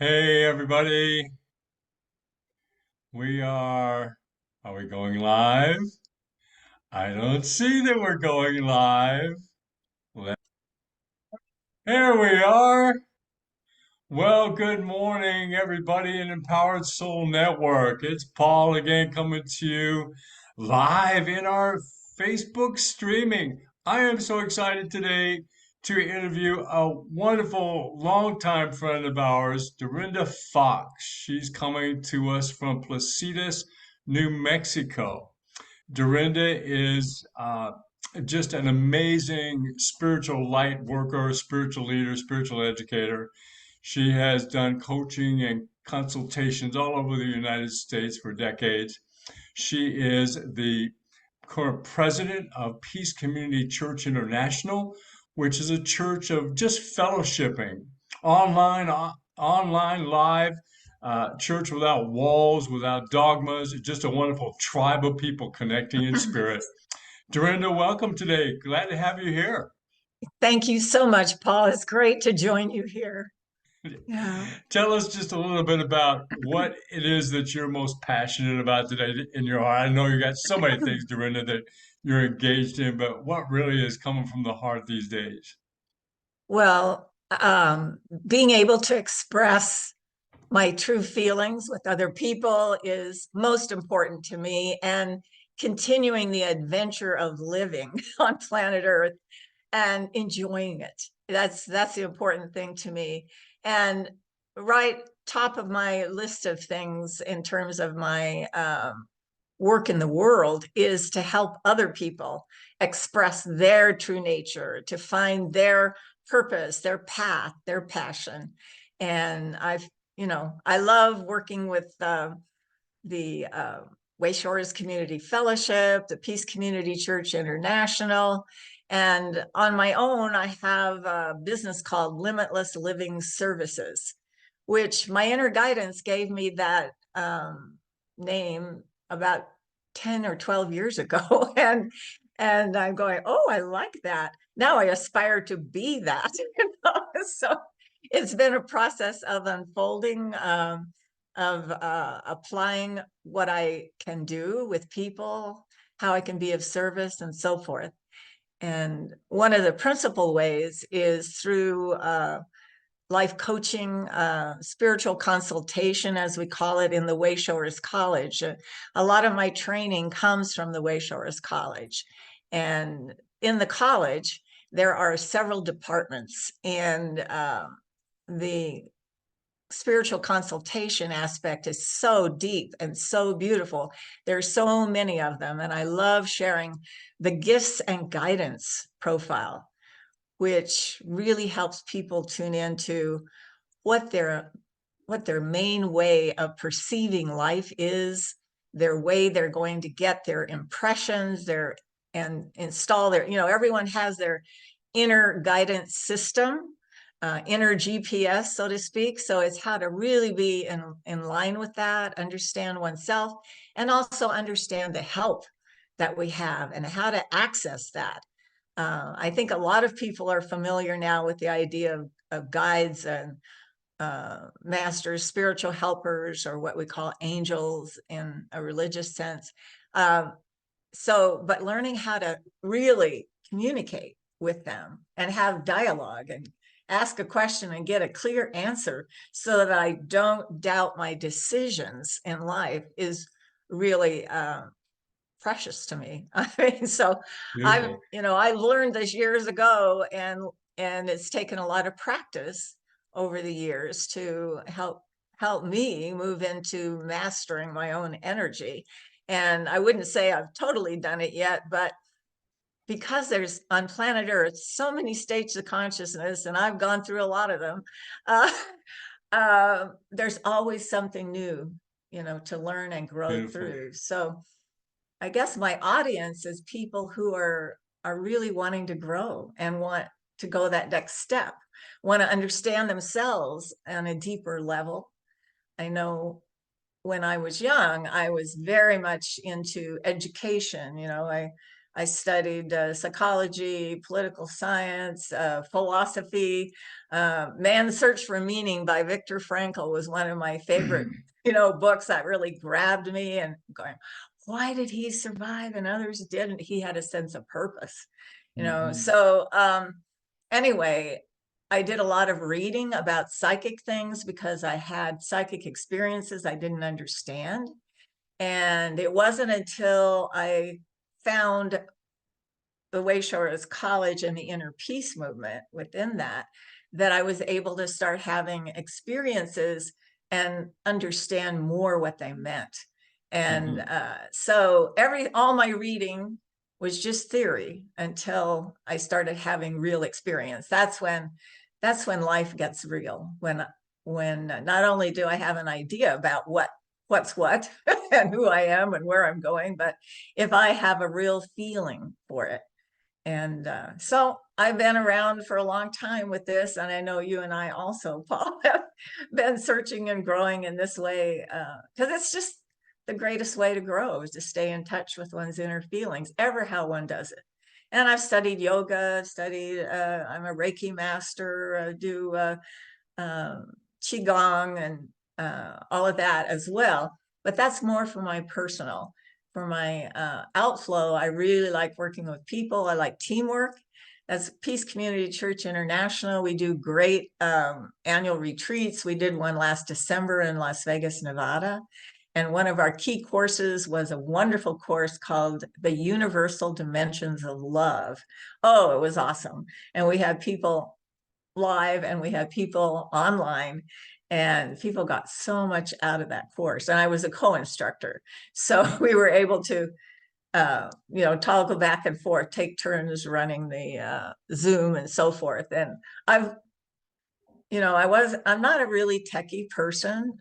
Hey everybody, we are we going live? I don't see that we're going live. Let- Here we are. Well, good morning, everybody in Empowered Soul Network. It's Paul again coming to you live in our Facebook streaming. I am so excited today to interview a wonderful longtime friend of ours, Dorinda Fox. She's coming to us from Placitas, New Mexico. Dorinda is just an amazing spiritual light worker, spiritual leader, spiritual educator. She has done coaching and consultations all over the United States for decades. She is the current president of Peace Community Church International, which is a church of just fellowshipping, online, live, church without walls, without dogmas, just a wonderful tribe of people connecting in spirit. Dorinda, welcome today. Glad to have you here. Thank you so much, Paul. It's great to join you here. Yeah. Tell us just a little bit about what it is that you're most passionate about today in your heart. I know you got so many things, Dorinda, that you're engaged in, but what really is coming from the heart these days? Well, being able to express my true feelings with other people is most important to me, and continuing the adventure of living on planet Earth and enjoying it. That's the important thing to me. And right top of my list of things in terms of my work in the world is to help other people express their true nature, to find their purpose, their path, their passion. And I love working with the Wayshores Community Fellowship, the Peace Community Church International. And on my own, I have a business called Limitless Living Services, which my inner guidance gave me that name about 10 or 12 years ago. And I'm going, oh, I like that. Now I aspire to be that. So it's been a process of unfolding, of applying what I can do with people, how I can be of service, and so forth. And one of the principal ways is through life coaching, spiritual consultation, as we call it in the Wayshores College. A lot of my training comes from the Wayshores College. And in the college, there are several departments, and the spiritual consultation aspect is so deep and so beautiful. There's so many of them, and I love sharing the gifts and guidance profile, which really helps people tune into what their main way of perceiving life is, their way they're going to get their impressions, their and install their, everyone has their inner guidance system, inner GPS, so to speak. So it's how to really be in line with that, understand oneself, and also understand the help that we have and how to access that. I think a lot of people are familiar now with the idea of guides and masters, spiritual helpers, or what we call angels in a religious sense. Um, but learning how to really communicate with them and have dialogue and ask a question and get a clear answer so that I don't doubt my decisions in life is really precious to me. I mean, so Beautiful. I learned this years ago, and it's taken a lot of practice over the years to help me move into mastering my own energy. And I wouldn't say I've totally done it yet, but because there's on planet Earth so many states of consciousness, and I've gone through a lot of them, uh, there's always something new, to learn and grow Beautiful. through. So I guess my audience is people who are really wanting to grow and want to go that next step, want to understand themselves on a deeper level. I know when I was young, I was very much into education. I I studied psychology, political science, philosophy. Man's Search for Meaning by Viktor Frankl was one of my favorite, books that really grabbed me, and going, why did he survive and others didn't? He had a sense of purpose, Hmm. So anyway, I did a lot of reading about psychic things because I had psychic experiences I didn't understand. And it wasn't until I found the Wayshorers College and the inner peace movement within that, that I was able to start having experiences and understand more what they meant. And Hmm. so all my reading was just theory until I started having real experience. That's when life gets real. When not only do I have an idea about what's what and who I am and where I'm going, but if I have a real feeling for it. And so I've been around for a long time with this, and I know you and I also, Paul, have been searching and growing in this way, because it's just the greatest way to grow is to stay in touch with one's inner feelings, ever how one does it. And I've studied yoga, I'm a Reiki master, do qigong and all of that as well. But that's more for my personal. For my outflow, I really like working with people. I like teamwork. As Peace Community Church International, we do great annual retreats. We did one last December in Las Vegas, Nevada. And one of our key courses was a wonderful course called The Universal Dimensions of Love. Oh, it was awesome. And we had people live and we had people online, and people got so much out of that course, and I was a co-instructor, so we were able to toggle back and forth, take turns running the Zoom and so forth. And I've I'm not a really techie person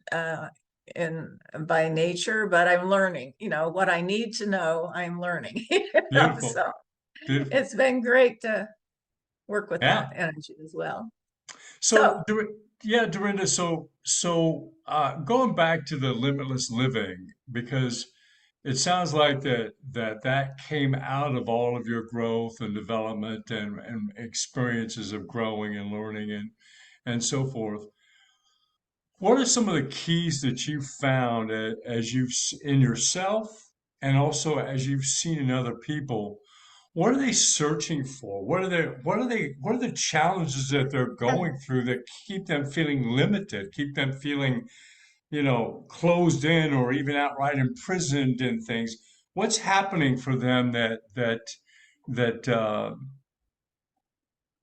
in by nature, but I'm learning, what I need to know, I'm learning. Beautiful. So Beautiful. it's been great to work with that Yeah. energy as well. So, So yeah, Dorinda, going back to the limitless living, because it sounds like that came out of all of your growth and development and experiences of growing and learning and so forth. What are some of the keys that you found as in yourself and also as you've seen in other people? What are they searching for? What are the challenges that they're going through that keep them feeling limited, keep them feeling, closed in or even outright imprisoned in things? What's happening for them that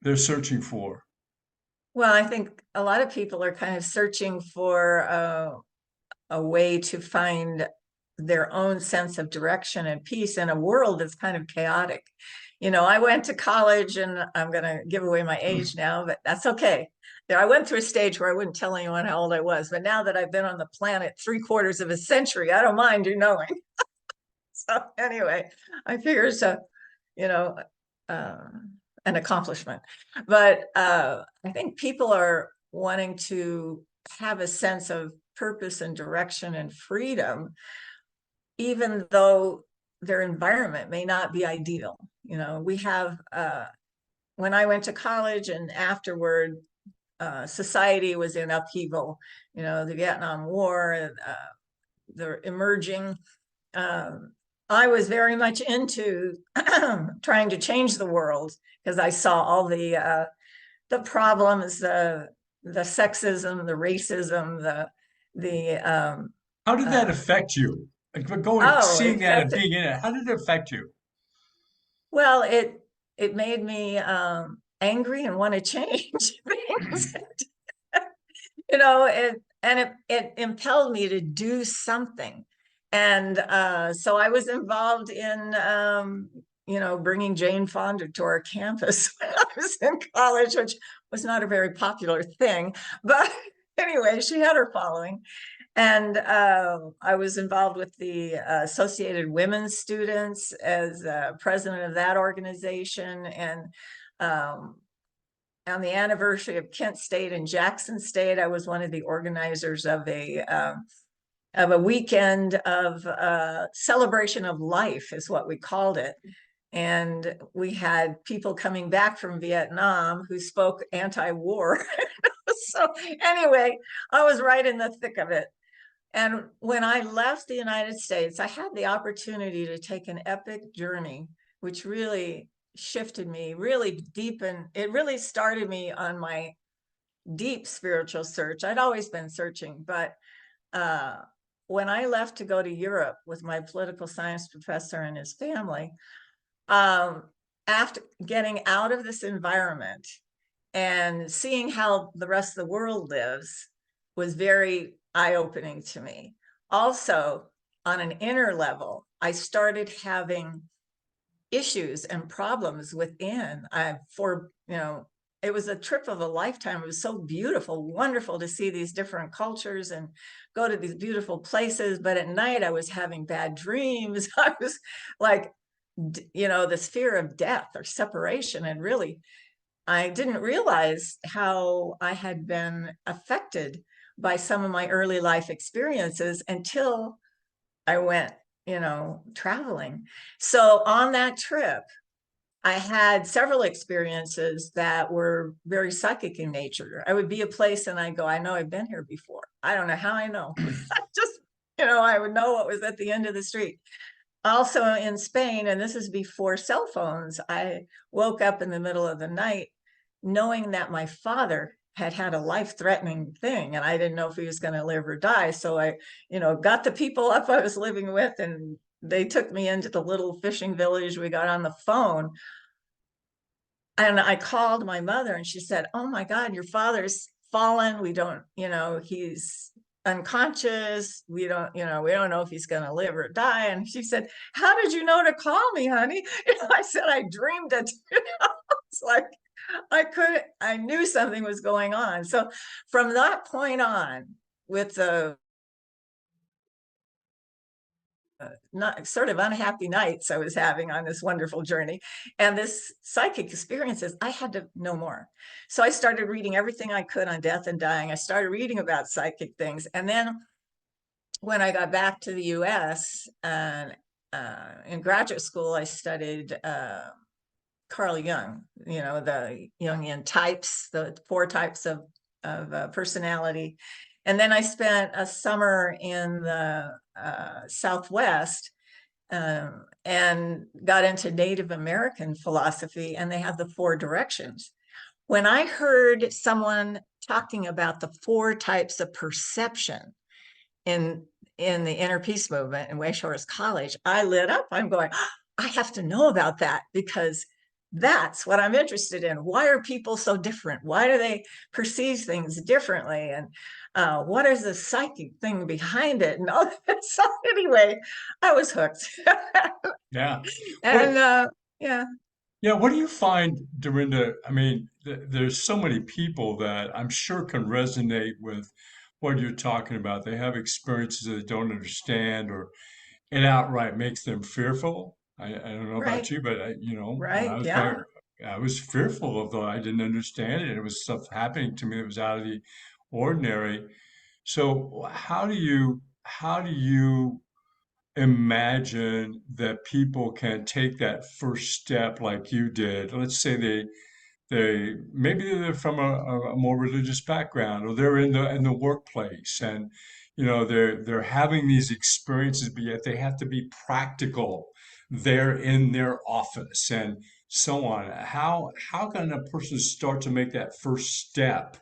they're searching for? well, I think a lot of people are kind of searching for a way to find their own sense of direction and peace in a world that's kind of chaotic. I went to college, and I'm going to give away my age now, but that's okay. I went through a stage where I wouldn't tell anyone how old I was, but now that I've been on the planet 3/4 of a century, I don't mind you knowing. So anyway, I figure it's you know, uh, an accomplishment. But I think people are wanting to have a sense of purpose and direction and freedom, even though their environment may not be ideal. We have, when I went to college and afterward, society was in upheaval, the Vietnam War, the emerging um, I was very much into trying to change the world because I saw all the problems, the sexism, the racism, the How did that uh, affect you? Like, it seeing that and affected. being in it, how did it affect you? Well, it made me angry and want to change things. It impelled me to do something. And so I was involved in, bringing Jane Fonda to our campus when I was in college, which was not a very popular thing. But anyway, she had her following. And I was involved with the Associated Women's Students as president of that organization. And um, on the anniversary of Kent State and Jackson State, I was one of the organizers of a weekend of celebration of life, is what we called it. And we had people coming back from Vietnam who spoke anti-war. So anyway, I was right in the thick of it. And when I left the United States, I had the opportunity to take an epic journey, which really shifted me, really deepened. It really started me on my deep spiritual search. I'd always been searching, but uh, when I left to go to Europe with my political science professor and his family, um, after getting out of this environment and seeing how the rest of the world lives was very eye-opening to me. Also, on an inner level, I started having issues and problems within. It was a trip of a lifetime. It was so beautiful, wonderful to see these different cultures and go to these beautiful places. But at night, I was having bad dreams. I was like, this fear of death or separation. And really, I didn't realize how I had been affected by some of my early life experiences until I went, traveling. So on that trip, I had several experiences that were very psychic in nature. I would be a place and I go, I know I've been here before. I don't know how I know. Just, I would know what was at the end of the street. Also in Spain, and this is before cell phones, I woke up in the middle of the night knowing that my father had had a life-threatening thing and I didn't know if he was going to live or die. So I, got the people up I was living with and they took me into the little fishing village. We got on the phone and I called my mother and she said, "Oh my God, your father's fallen. We don't, he's unconscious. We don't know if he's going to live or die." And she said, "How did you know to call me, honey?" I said, "I dreamed it." It's like I knew something was going on. So from that point on, with the not sort of unhappy nights I was having on this wonderful journey and this psychic experiences, I had to know more. So I started reading everything I could on death and dying. I started reading about psychic things. And then when I got back to the US in graduate school, I studied Carl Jung, the Jungian types, the 4 types of personality. And then I spent a summer in the Southwest and got into Native American philosophy, and they have the 4 directions. When I heard someone talking about the 4 types of perception in the inner peace movement in Wayshorest College, I lit up. I'm going, "Oh, I have to know about that because that's what I'm interested in. Why are people so different? Why do they perceive things differently? And what is the psychic thing behind it?" And all that. So anyway, I was hooked. Yeah. What? And yeah, Yeah. What do you find, Dorinda? I mean, there's so many people that I'm sure can resonate with what you're talking about. They have experiences that they don't understand, or it outright makes them fearful. I don't know about right, you, but when I right, was yeah. going, I was fearful of the, I didn't understand it. It was stuff happening to me that was out of the ordinary. So how do you imagine that people can take that first step like you did? Let's say they maybe they're from a more religious background, or they're in the workplace, and they're having these experiences, but yet they have to be practical there in their office and so on. How can a person start to make that first step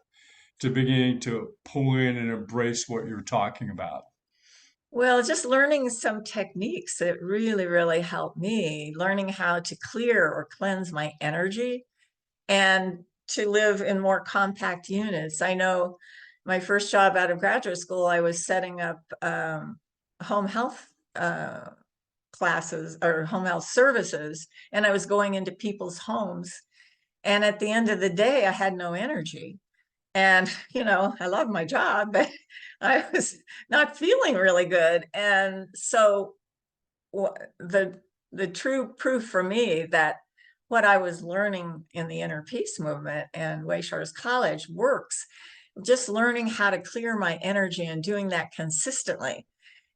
to beginning to pull in and embrace what you're talking about? Well, just learning some techniques that really, really helped me, learning how to clear or cleanse my energy and to live in more compact units. I know my first job out of graduate school, I was setting up home health classes or home health services, and I was going into people's homes. And at the end of the day, I had no energy. And, I love my job, but I was not feeling really good. And so the true proof for me that what I was learning in the inner peace movement and Wayshorest College works, just learning how to clear my energy and doing that consistently.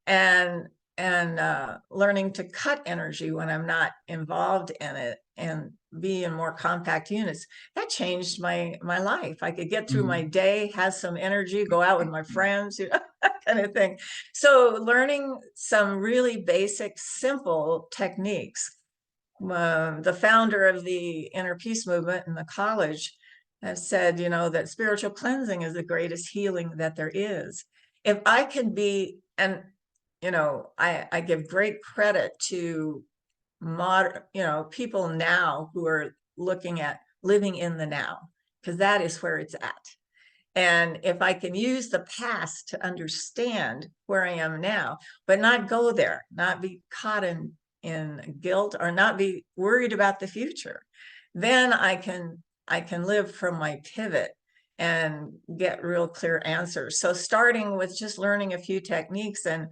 And learning to cut energy when I'm not involved in it and be in more compact units. That changed my life. I could get through my Mhm. day, have some energy, go out with my friends, that kind of thing. So learning some really basic, simple techniques. The founder of the inner peace movement in the college has said, that spiritual cleansing is the greatest healing that there is. If I can be, and I give great credit to modern, people now who are looking at living in the now, because that is where it's at. And if I can use the past to understand where I am now, but not go there, not be caught in guilt, or not be worried about the future, then I can live from my pivot and get real clear answers. So starting with just learning a few techniques and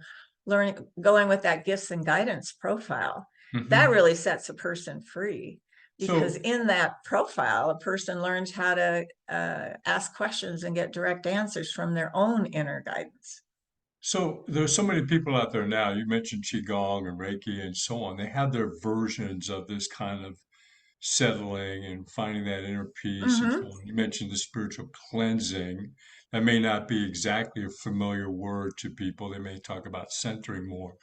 going with that gifts and guidance profile, that Mhm. really sets a person free, because So, in that profile, a person learns how to ask questions and get direct answers from their own inner guidance. so there's so many people out there now. You mentioned Qigong and Reiki and so on. They have their versions of this kind of settling and finding that inner peace and so Mm-hmm. on. You mentioned the spiritual cleansing. That may not be exactly a familiar word to people. They may talk about centering more.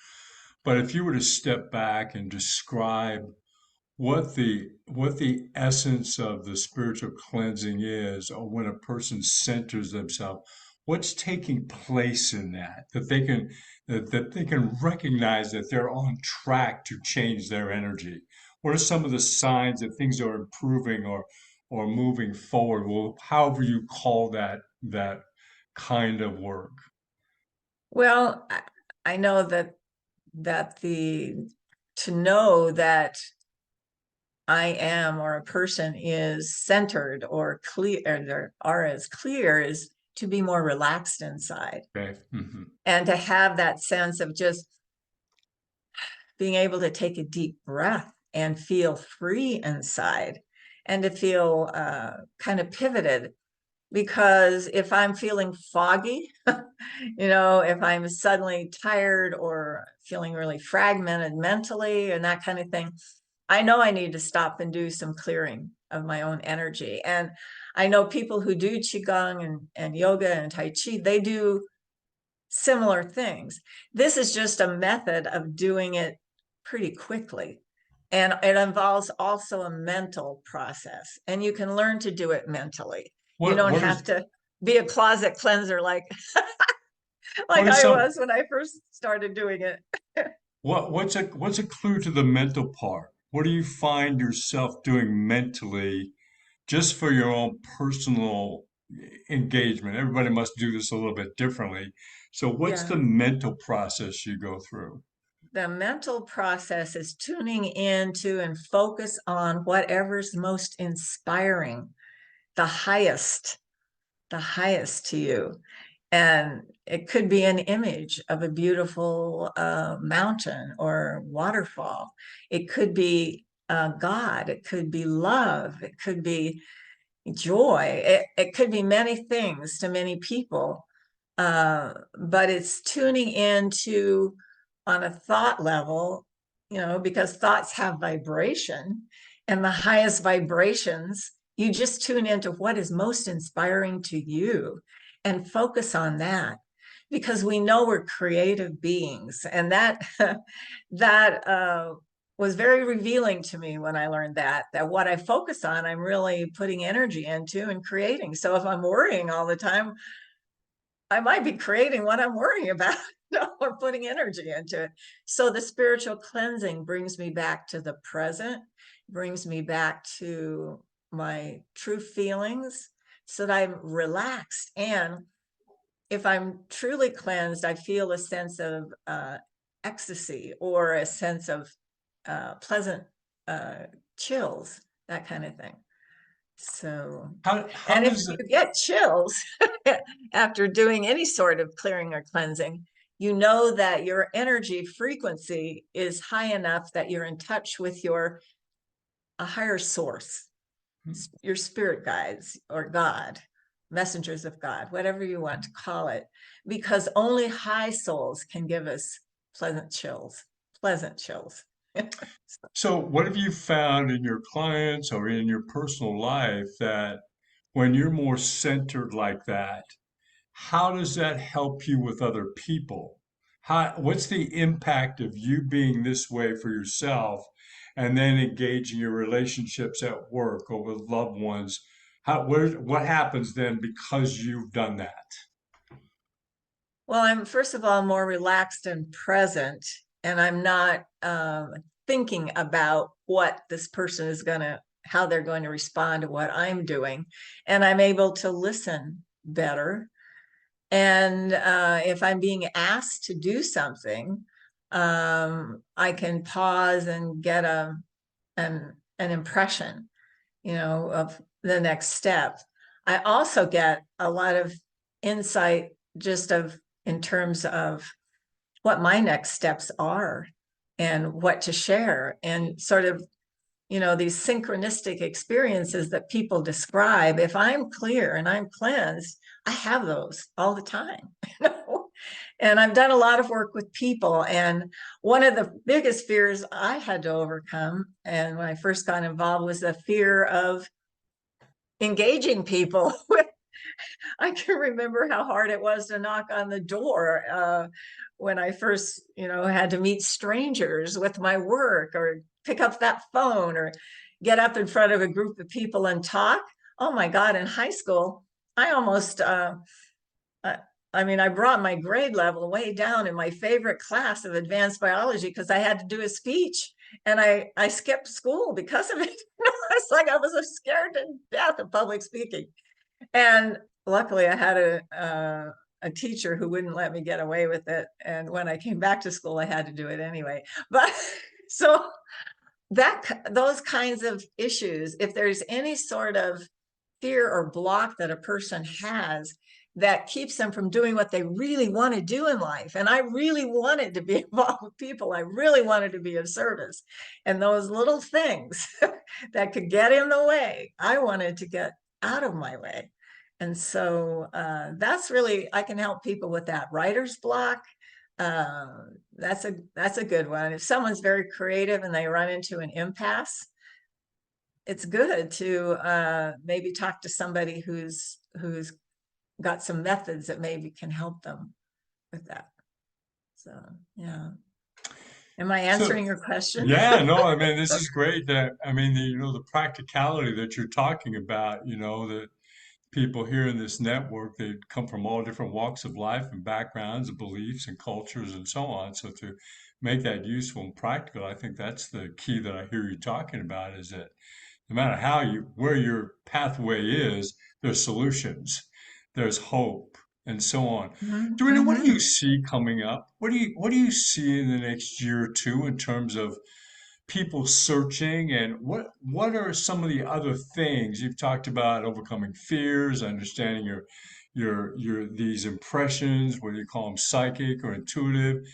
But if you were to step back and describe what the essence of the spiritual cleansing is, or when a person centers themselves, what's taking place in that they can recognize that they're on track to change their energy. What are some of the signs that things are improving or moving forward? Well, however you call that kind of work. Well, I know that the to know that I am, or a person is centered or clear, or are as clear, is to be more relaxed inside, Okay. and to have that sense of just being able to take a deep breath and feel free inside, and to feel kind of pivoted. Because if I'm feeling foggy, if I'm suddenly tired or feeling really fragmented mentally and that kind of thing, I know I need to stop and do some clearing of my own energy. And I know people who do Qigong and yoga and Tai Chi, they do similar things. This is just a method of doing it pretty quickly. And it involves also a mental process, and you can learn to do it mentally. You What don't what is have to be a closet cleanser like what like is I some was when I first started doing it. what's a clue to the mental part? What do you find yourself doing mentally just for your own personal engagement? Everybody must do this a little bit differently. So what's Yeah. the mental process you go through? The mental process is tuning into and focus on whatever's most inspiring, the highest, the highest to you. And it could be an image of a beautiful mountain or waterfall. It could be God. It could be love. It could be joy. It could be many things to many people. But it's tuning into, on a thought level, because thoughts have vibration, and the highest vibrations, you just tune into what is most inspiring to you and focus on that, because we know we're creative beings. And that that was very revealing to me when I learned that what I focus on, I'm really putting energy into and creating. So if I'm worrying all the time, I might be creating what I'm worrying about, or putting energy into it. So the spiritual cleansing brings me back to the present, brings me back to my true feelings, so that I'm relaxed. And if I'm truly cleansed, I feel a sense of ecstasy, or a sense of pleasant uh, chills, that kind of thing. So, How and if does it you get chills after doing any sort of clearing or cleansing, you know that your energy frequency is high enough that you're in touch with a higher source, your spirit guides, or God, messengers of God, whatever you want to call it, because only high souls can give us pleasant chills, pleasant chills. So, what have you found in your clients or in your personal life that when you're more centered like that, how does that help you with other people? What's the impact of you being this way for yourself and then engaging your relationships at work or with loved ones? What happens then because you've done that? Well, I'm first of all more relaxed and present, and I'm not thinking about what this person is going to, how they're going to respond to what I'm doing. And I'm able to listen better. And if I'm being asked to do something, I can pause and get an impression, of the next step. I also get a lot of insight just of in terms of what my next steps are and what to share and sort of, these synchronistic experiences that people describe. If I'm clear and I'm cleansed, I have those all the time. And I've done a lot of work with people. And one of the biggest fears I had to overcome, and when I first got involved, was the fear of engaging people. I can remember how hard it was to knock on the door when I first, had to meet strangers with my work or pick up that phone or get up in front of a group of people and talk. Oh my God, in high school, I almost, I, I mean, I brought my grade level way down in my favorite class of advanced biology because I had to do a speech and I skipped school because of it. It's like I was scared to death of public speaking. And luckily, I had a teacher who wouldn't let me get away with it. And when I came back to school, I had to do it anyway. But so those kinds of issues, if there's any sort of fear or block that a person has that keeps them from doing what they really want to do in life. And I really wanted to be involved with people. I really wanted to be of service. And those little things that could get in the way, I wanted to get out of my way. And so that's really, I can help people with that writer's block. That's a good one. If someone's very creative and they run into an impasse, it's good to maybe talk to somebody who's got some methods that maybe can help them with that. So yeah. Am I So, answering your question? yeah, no, I mean, this is great that, I mean, the practicality that you're talking about, that people here in this network, they come from all different walks of life and backgrounds and beliefs and cultures and so on. So to make that useful and practical, I think that's the key that I hear you talking about is that no matter where your pathway is, there's solutions, there's hope, and so on. Dorina, what do you Mm-hmm. see coming up? What do you see in the next year or two in terms of people searching and what are some of the other things you've talked about overcoming fears, understanding your these impressions, whether you call them psychic or intuitive.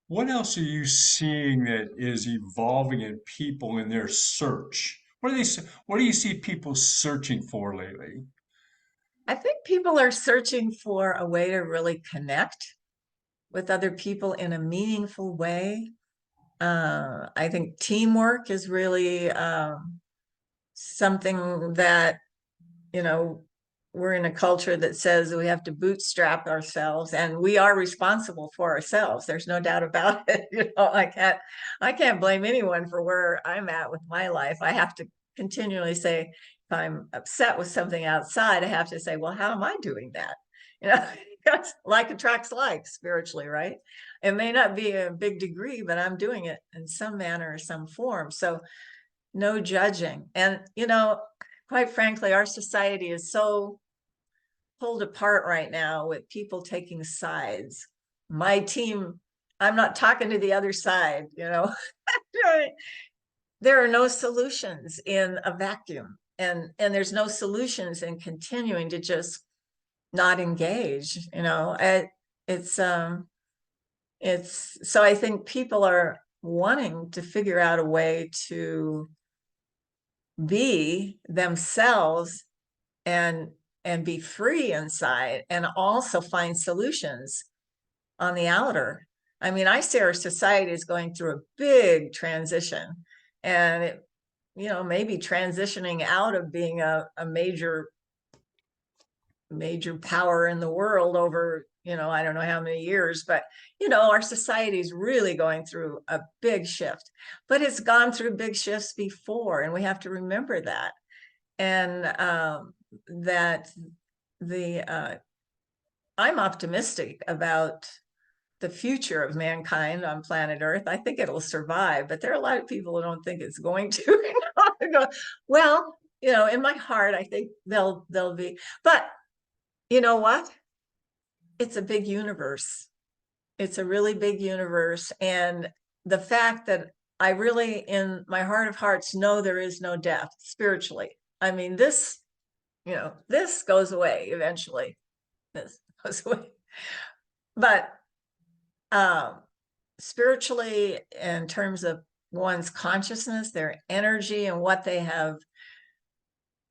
What else are you seeing that is evolving in people in their search? What do you see people searching for lately? I think people are searching for a way to really connect with other people in a meaningful way. I think teamwork is really something that, you know, we're in a culture that says we have to bootstrap ourselves and we are responsible for ourselves. There's no doubt about it. I can't blame anyone for where I'm at with my life. I have to continually say, if I'm upset with something outside, I have to say, well, how am I doing that? You know, because like attracts like spiritually, right? It may not be a big degree, but I'm doing it in some manner or some form. So no judging. And, quite frankly, our society is so pulled apart right now with people taking sides. My team, I'm not talking to the other side, There are no solutions in a vacuum. And there's no solutions in continuing to just not engage, it's so I think people are wanting to figure out a way to be themselves and be free inside and also find solutions on the outer. I mean, I see our society is going through a big transition, and it, maybe transitioning out of being a major power in the world over, I don't know how many years, but our society is really going through a big shift. But it's gone through big shifts before, and we have to remember that. And that the I'm optimistic about the future of mankind on planet Earth. I think it'll survive, but there are a lot of people who don't think it's going to. Well, in my heart, I think they'll be. But you know what? It's a big universe. It's a really big universe, and the fact that I really, in my heart of hearts, know there is no death spiritually. I mean, this goes away eventually. This goes away, but um, spiritually, in terms of one's consciousness, their energy, and what they have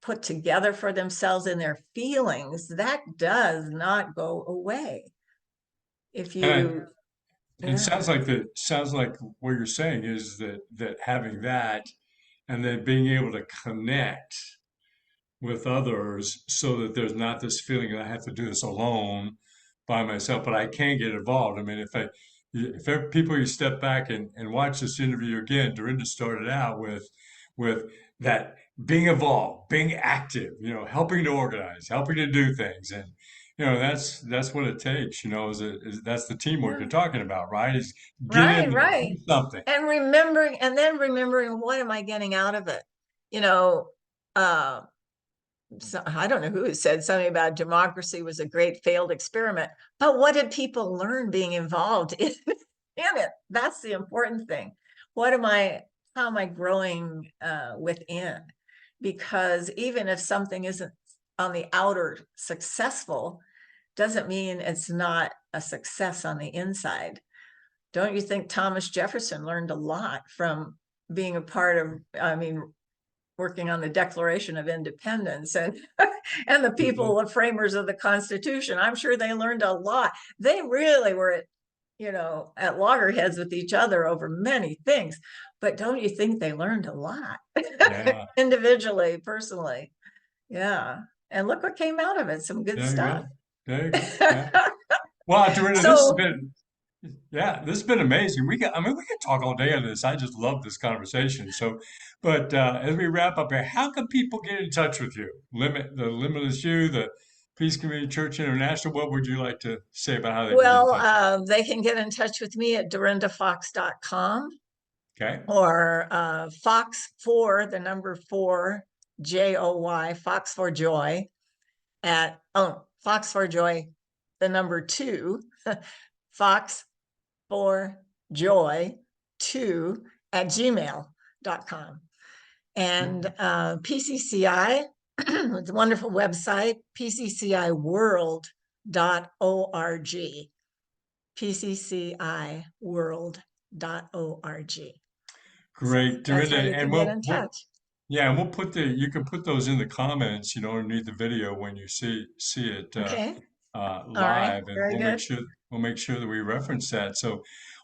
put together for themselves in their feelings, that does not go away. If And you, it yeah, sounds like what you're saying is that having that and then being able to connect with others so that there's not this feeling that I have to do this alone by myself, but I can get involved. I mean, if people you step back and watch this interview again, Dorinda started out with that being involved, being active, helping to organize, helping to do things. And that's what it takes, that's the teamwork yeah, you're talking about, right? Is get in right, there, do right. something. And then remembering what am I getting out of it? You know, uh, so I don't know who said something about democracy was a great failed experiment, but what did people learn being involved in it? That's the important thing. How am I growing within? Because even if something isn't on the outer successful, doesn't mean it's not a success on the inside. Don't you think Thomas Jefferson learned a lot from being a part of, I mean, working on the Declaration of Independence and and the Mhm. people, the framers of the Constitution? I'm sure they learned a lot. They really were at loggerheads with each other over many things. But don't you think they learned a lot Yeah, individually, personally? Yeah. And look what came out of it, some good there you stuff. go. There you go. Yeah. Well, Dorinda, this has So, been Yeah, this has been amazing. I mean, we could talk all day on this. I just love this conversation. So, but as we wrap up here, how can people get in touch with you? The Limitless You, the Peace Community Church International. What would you like to say about how they can get in well, touch with they can get in touch with me at dorindafox.com, you? Okay. or Fox for the number four, Joy, Fox for Joy, at Fox for Joy, the number two, Fox for Joy 2 at gmail.com. And PCCI, it's a wonderful website, pcciworld.org, pcciworld.org. So Great, that's how Dorinda, you and can get in touch. yeah, and we'll you can put those in the comments, underneath the video when you see it Okay. All right. live, and Very good. we'll make sure that we reference that. So,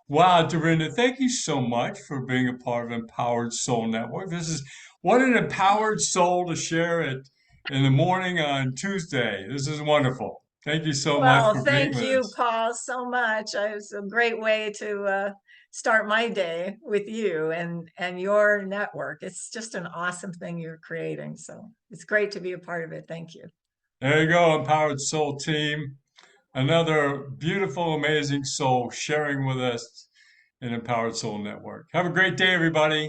wow, Dorinda, thank you so much for being a part of Empowered Soul Network. This is what an empowered soul to share it in the morning on Tuesday. This is wonderful. Thank you so much Well, for being thank with you, us. Paul, so much. It's a great way to start my day with you and your network. It's just an awesome thing you're creating. So it's great to be a part of it. Thank you. There you go, Empowered Soul team. Another beautiful, amazing soul sharing with us in Empowered Soul Network. Have a great day, everybody.